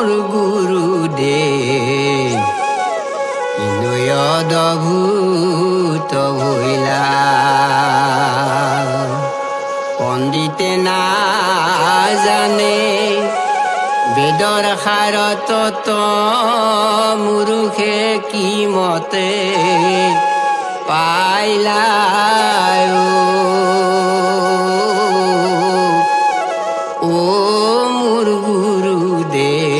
মোৰ গুৰুদেৱ কিন্তু অদ্ভুত ভৈলা পণ্ডিতে নাজানে বেদৰ সাৰত মুৰুখে কি মতে পাইলা ও মোৰ গুৰুদেৱ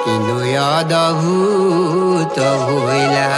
কিন্তু অদ্ভুত ভৈলা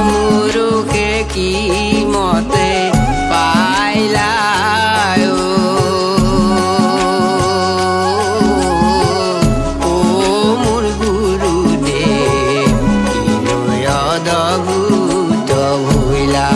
মুৰুখে কি মতে পাইলা ও মোৰ গুৰুদেৱ কিন্তু অদ্ভুত ভৈলা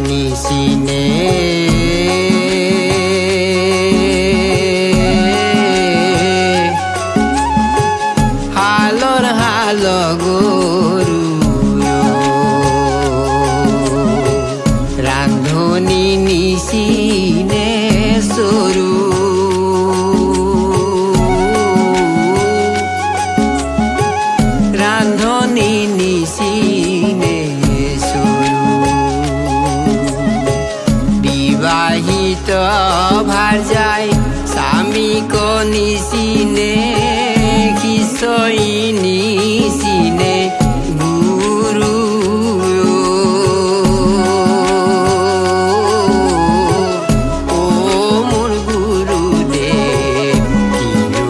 নিচিনে হালৰ হাল গৰু ৰান্ধনি নিচিনে চৰু ৰান্ধনি নিচিনে বিবাহিত ভাৰ যায় স্বামীক নিচিনে কিশোৰী নিচিনে গুৰু ও মোৰ গুৰুদেৱ কিন্তু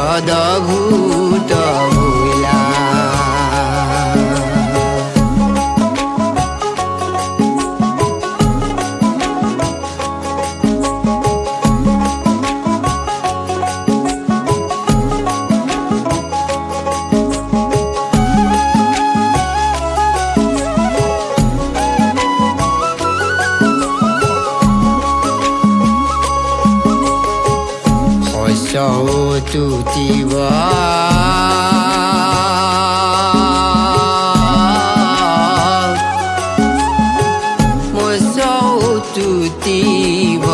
অদ্ভুত ভৈলা তুতিব তুতিব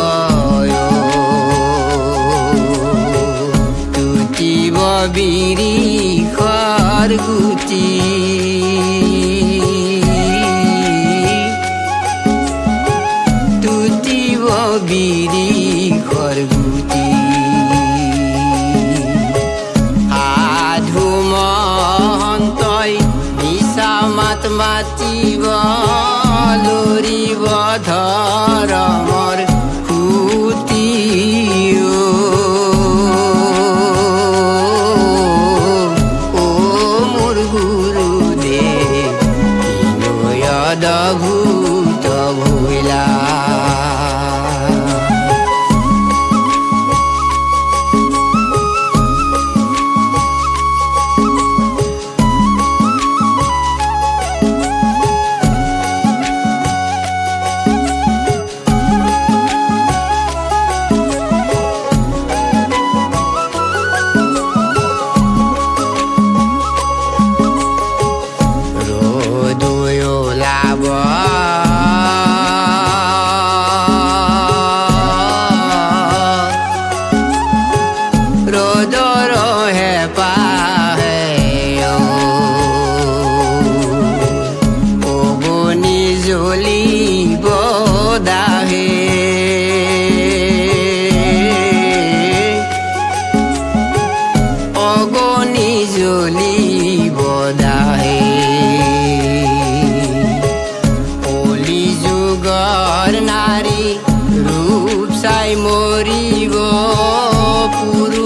তুতিব বিৰিখৰ গুটি তুতিব বিৰিখৰ গুটি মাতিব লৰিব ধৰমৰ খুটি ও মোৰ গুৰুদেৱ কিন্তু অদ্ভুত ভৈলা আশায় মৰিব পুৰু